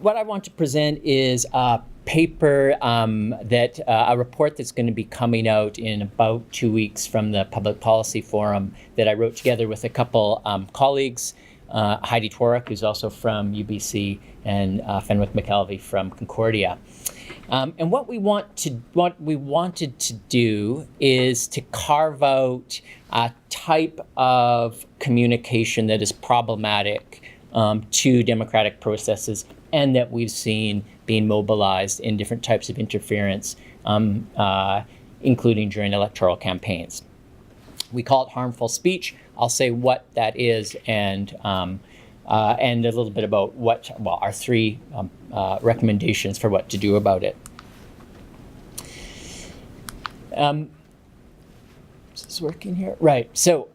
what I want to present is a paper a report that's going to be coming out in about 2 weeks from the Public Policy Forum that I wrote together with a couple colleagues, Heidi Tworek, who's also from UBC, and Fenwick McKelvey from Concordia. And what we wanted to do is to carve out a type of communication that is problematic to democratic processes and that we've seen being mobilized in different types of interference, including during electoral campaigns. We call it harmful speech. I'll say what that is and a little bit about our three recommendations for what to do about it. Is this working here? Right. So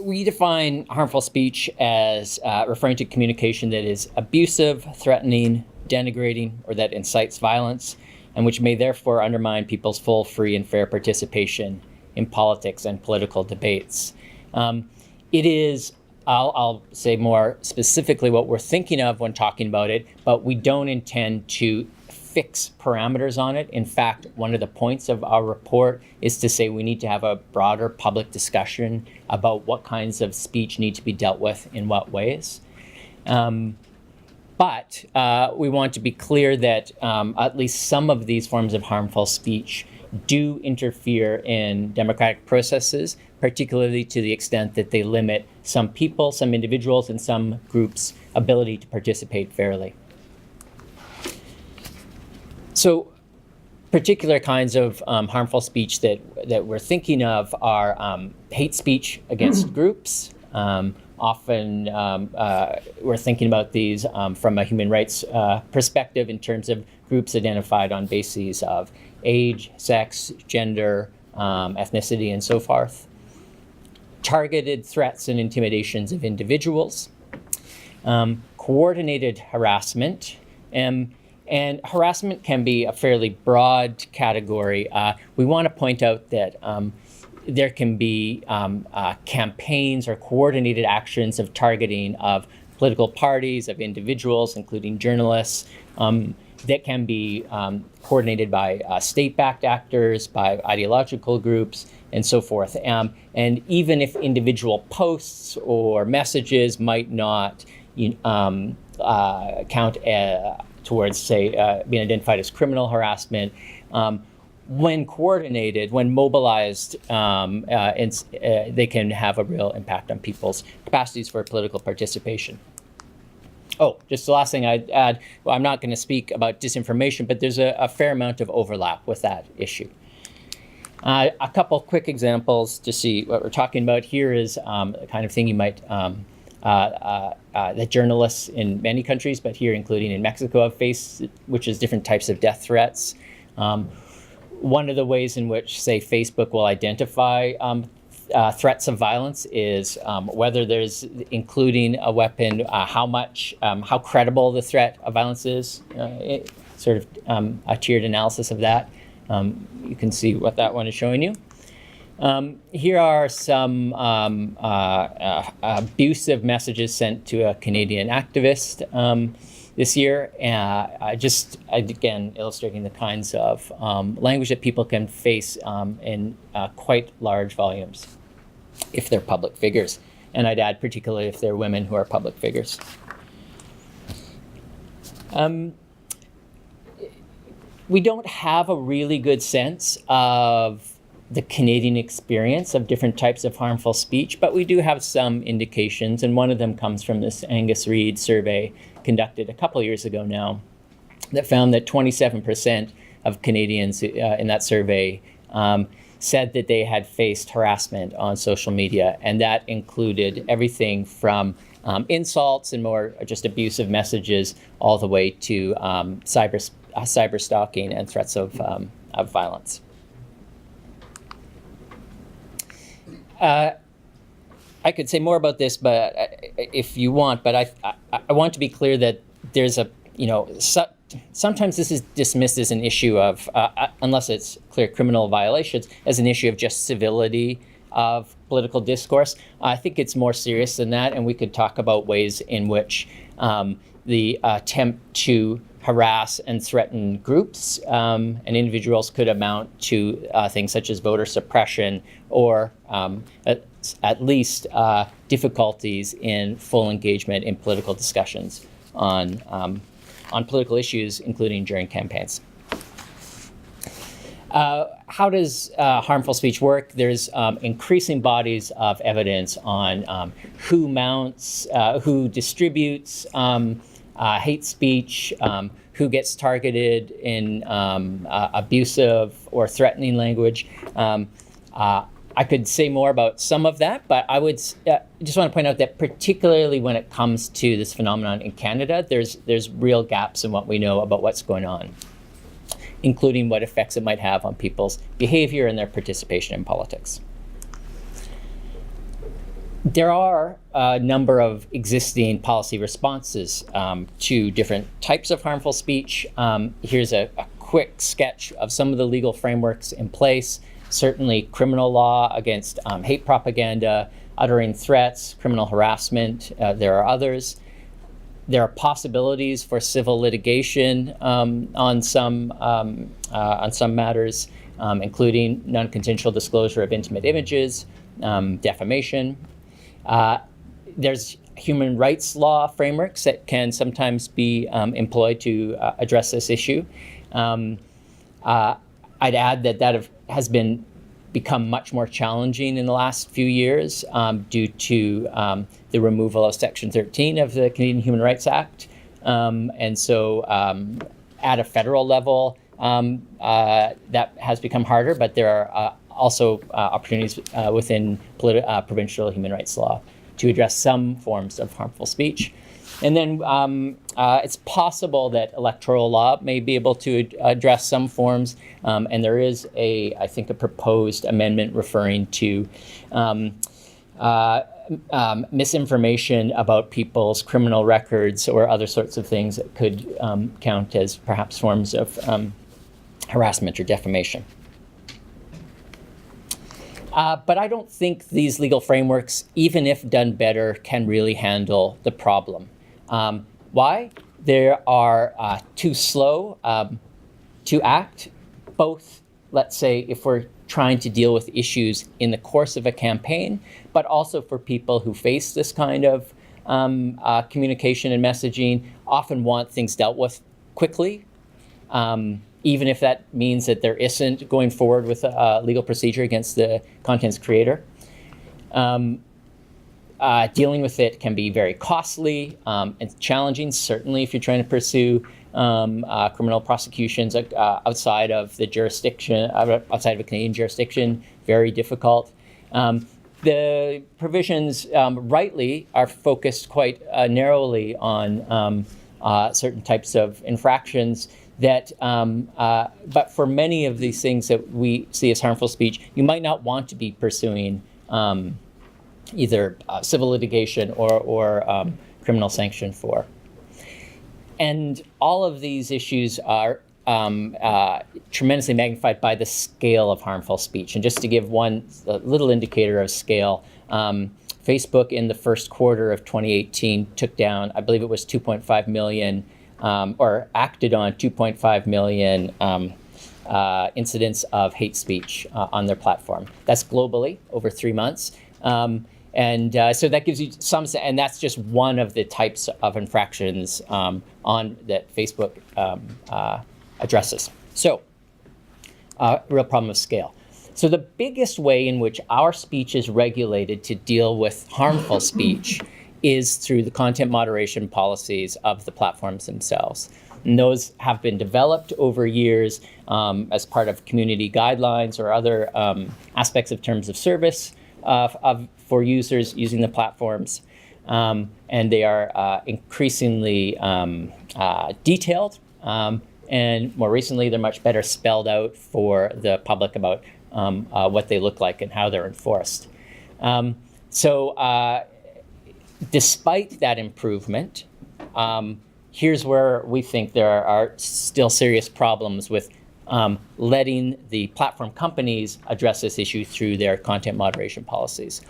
we define harmful speech as referring to communication that is abusive, threatening, denigrating, or that incites violence, and which may therefore undermine people's full, free, and fair participation in politics and political debates. It is, I'll say more specifically what we're thinking of when talking about it, but we don't intend to fix parameters on it. In fact, one of the points of our report is to say we need to have a broader public discussion about what kinds of speech need to be dealt with in what ways. But we want to be clear that at least some of these forms of harmful speech do interfere in democratic processes, particularly to the extent that they limit some people, some individuals, and some groups' ability to participate fairly. So particular kinds of harmful speech that we're thinking of are hate speech against groups. Often we're thinking about these from a human rights perspective in terms of groups identified on bases of age, sex, gender, ethnicity, and so forth. Targeted threats and intimidations of individuals. Coordinated harassment. And harassment can be a fairly broad category. We want to point out that there can be campaigns or coordinated actions of targeting of political parties, of individuals, including journalists, that can be coordinated by state-backed actors, by ideological groups, and so forth. And even if individual posts or messages might not count towards, say, being identified as criminal harassment, when coordinated, when mobilized, they can have a real impact on people's capacities for political participation. Oh, just the last thing I'd add, well, I'm not going to speak about disinformation, but there's a fair amount of overlap with that issue. A couple quick examples to see what we're talking about here is the kind of thing you might, that journalists in many countries, but here including in Mexico, have faced, which is different types of death threats. One of the ways in which, say, Facebook will identify threats of violence is whether there's including a weapon, how credible the threat of violence is, sort of a tiered analysis of that. You can see what that one is showing you. Here are some abusive messages sent to a Canadian activist this year, just again illustrating the kinds of language that people can face in quite large volumes if they're public figures. And I'd add particularly if they're women who are public figures. We don't have a really good sense of the Canadian experience of different types of harmful speech, but we do have some indications, and one of them comes from this Angus Reid survey conducted a couple years ago now that found that 27% of Canadians in that survey said that they had faced harassment on social media, and that included everything from insults and more just abusive messages all the way to cyber stalking and threats of violence. I could say more about this, but if you want, but I want to be clear that there's sometimes this is dismissed as an issue of, unless it's clear criminal violations, as an issue of just civility of political discourse. I think it's more serious than that, and we could talk about ways in which the attempt to harass and threaten groups and individuals could amount to things such as voter suppression or at least difficulties in full engagement in political discussions on political issues, including during campaigns. How does harmful speech work? There's increasing bodies of evidence on who mounts, who distributes hate speech, who gets targeted in abusive or threatening language. I could say more about some of that, but I would just want to point out that particularly when it comes to this phenomenon in Canada, there's real gaps in what we know about what's going on, including what effects it might have on people's behavior and their participation in politics. There are a number of existing policy responses to different types of harmful speech. Here's a quick sketch of some of the legal frameworks in place. Certainly criminal law against hate propaganda, uttering threats, criminal harassment. There are others. There are possibilities for civil litigation on some matters, including non-consensual disclosure of intimate images, defamation. There's human rights law frameworks that can sometimes be employed to address this issue. I'd add that has become much more challenging in the last few years due to the removal of Section 13 of the Canadian Human Rights Act. And so at a federal level, that has become harder, but there are also opportunities within provincial human rights law to address some forms of harmful speech. And then it's possible that electoral law may be able to address some forms, and there is I think a proposed amendment referring to misinformation about people's criminal records or other sorts of things that could count as perhaps forms of harassment or defamation. But I don't think these legal frameworks, even if done better, can really handle the problem. Why? They are too slow to act, both, let's say, if we're trying to deal with issues in the course of a campaign, but also for people who face this kind of communication and messaging, often want things dealt with quickly, even if that means that there isn't going forward with a legal procedure against the content's creator. Dealing with it can be very costly and challenging, certainly if you're trying to pursue criminal prosecutions outside of the jurisdiction, outside of a Canadian jurisdiction, very difficult. The provisions, rightly, are focused quite narrowly on certain types of infractions that, but for many of these things that we see as harmful speech, you might not want to be pursuing either civil litigation or criminal sanction for. And all of these issues are tremendously magnified by the scale of harmful speech. And just to give one little indicator of scale, Facebook in the first quarter of 2018 took down, I believe it was 2.5 million, or acted on 2.5 million incidents of hate speech on their platform. That's globally over 3 months. And so that gives you some, and that's just one of the types of infractions on that Facebook addresses. So, real problem of scale. So the biggest way in which our speech is regulated to deal with harmful speech is through the content moderation policies of the platforms themselves. And those have been developed over years as part of community guidelines or other aspects of terms of service for users using the platforms. And they are increasingly detailed. And more recently, they're much better spelled out for the public about what they look like and how they're enforced. Despite that improvement, here's where we think there are still serious problems with letting the platform companies address this issue through their content moderation policies.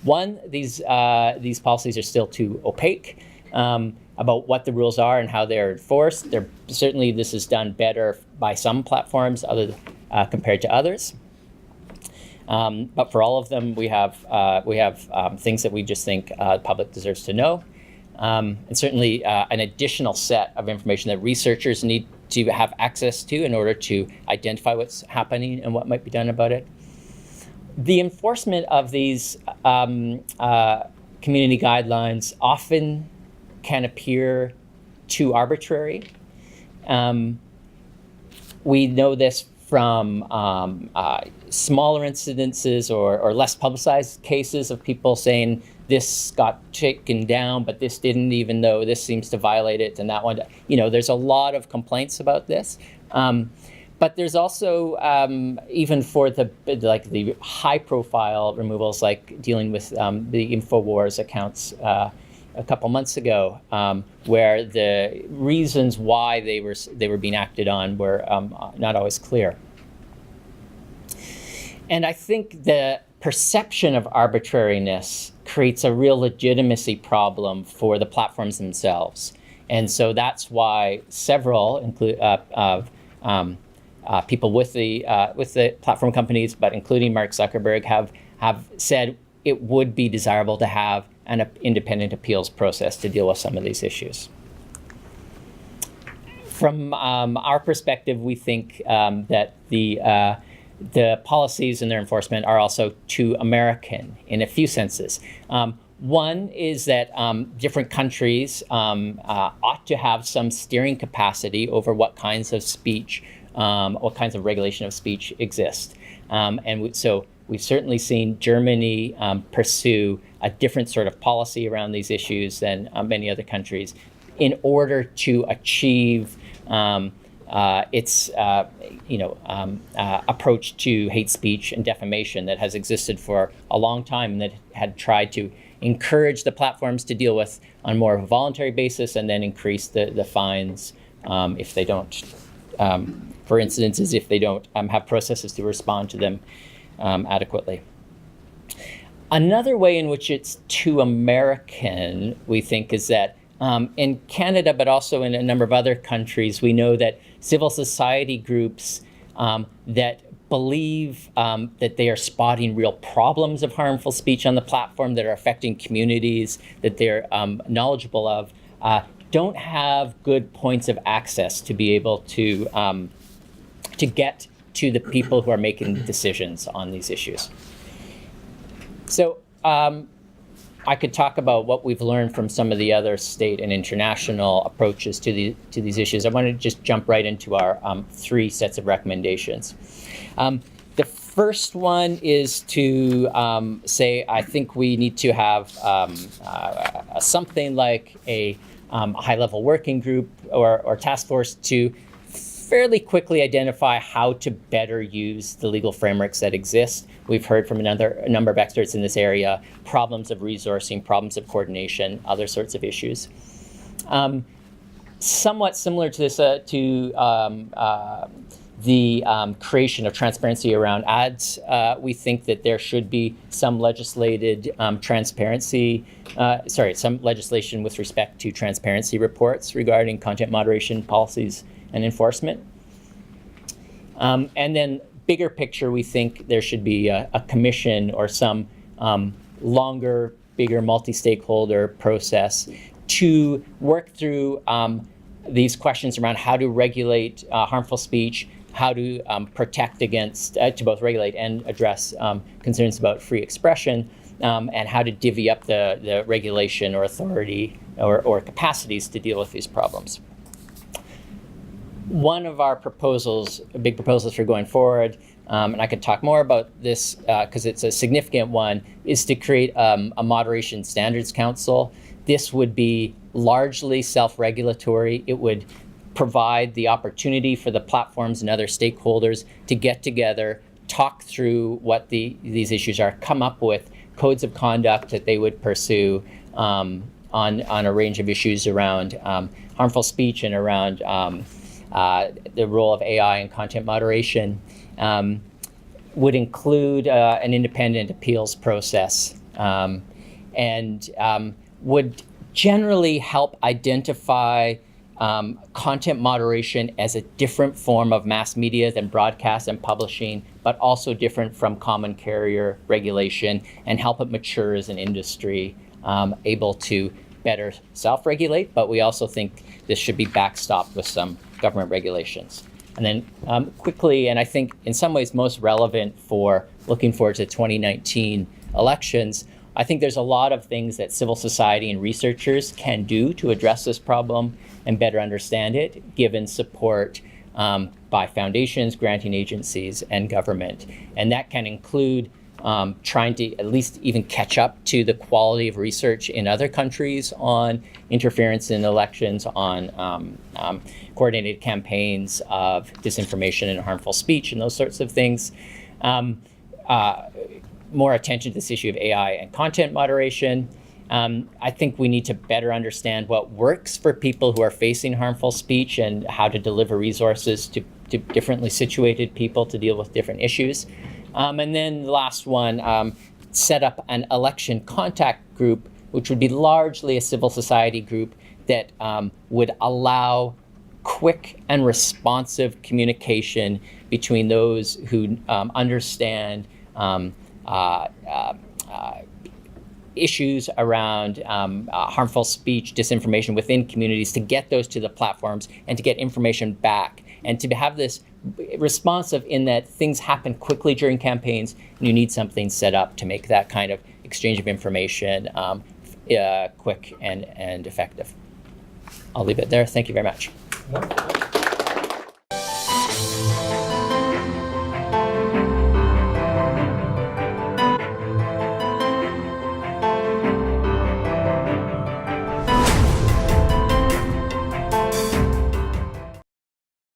One, these policies are still too opaque about what the rules are and how they're enforced. Certainly, this is done better by some platforms compared to others. But for all of them, we have things that we just think the public deserves to know. And certainly an additional set of information that researchers need to have access to in order to identify what's happening and what might be done about it. The enforcement of these community guidelines often can appear too arbitrary. We know this from smaller incidences or less publicized cases of people saying this got taken down, but this didn't, even though this seems to violate it, and that one, there's a lot of complaints about this. But there's also, even for the high-profile removals, like dealing with the InfoWars accounts a couple months ago, where the reasons why they were being acted on were not always clear. And I think the perception of arbitrariness creates a real legitimacy problem for the platforms themselves. And so that's why several people with the platform companies, but including Mark Zuckerberg, have said it would be desirable to have an independent appeals process to deal with some of these issues. From our perspective, we think that the policies and their enforcement are also too American in a few senses. One is that different countries ought to have some steering capacity over what kinds of speech, what kinds of regulation of speech exist. So we've certainly seen Germany pursue a different sort of policy around these issues than many other countries in order to achieve its approach to hate speech and defamation that has existed for a long time, and that had tried to encourage the platforms to deal with on more of a voluntary basis, and then increase the fines if they don't, for incidences, if they don't have processes to respond to them adequately. Another way in which it's too American, we think, is that in Canada, but also in a number of other countries, we know that civil society groups that believe that they are spotting real problems of harmful speech on the platform that are affecting communities that they're knowledgeable of, don't have good points of access to be able to get to the people who are making decisions on these issues. So I could talk about what we've learned from some of the other state and international approaches to these issues. I want to just jump right into our 3 sets of recommendations. The first one is to say, I think we need to have something like a high-level working group or task force to fairly quickly identify how to better use the legal frameworks that exist. We've heard from a number of experts in this area, problems of resourcing, problems of coordination, other sorts of issues. Somewhat similar to this, the creation of transparency around ads, we think that there should be some legislated some legislation with respect to transparency reports regarding content moderation policies and enforcement. And then bigger picture, we think there should be a commission or some longer, bigger multi-stakeholder process to work through these questions around how to regulate harmful speech, how to protect against, to both regulate and address concerns about free expression, and how to divvy up the regulation or authority or capacities to deal with these problems. One of our proposals, big proposals for going forward, and I could talk more about this because it's a significant one, is to create a moderation standards council. This would be largely self-regulatory. It would provide the opportunity for the platforms and other stakeholders to get together, talk through what these issues are, come up with codes of conduct that they would pursue on a range of issues around harmful speech and around the role of AI in content moderation would include an independent appeals process and would generally help identify content moderation as a different form of mass media than broadcast and publishing, but also different from common carrier regulation, and help it mature as an industry, able to better self-regulate, but we also think this should be backstopped with some government regulations. And then quickly, and I think in some ways most relevant for looking forward to 2019 elections, I think there's a lot of things that civil society and researchers can do to address this problem and better understand it, given support by foundations, granting agencies, and government. And that can include trying to at least even catch up to the quality of research in other countries on interference in elections, on coordinated campaigns of disinformation and harmful speech and those sorts of things. More attention to this issue of AI and content moderation. I think we need to better understand what works for people who are facing harmful speech and how to deliver resources to differently situated people to deal with different issues. And then the last one, set up an election contact group, which would be largely a civil society group that would allow quick and responsive communication between those who understand issues around harmful speech, disinformation within communities, to get those to the platforms and to get information back, and to have this responsive in that things happen quickly during campaigns, and you need something set up to make that kind of exchange of information quick and effective. I'll leave it there. Thank you very much.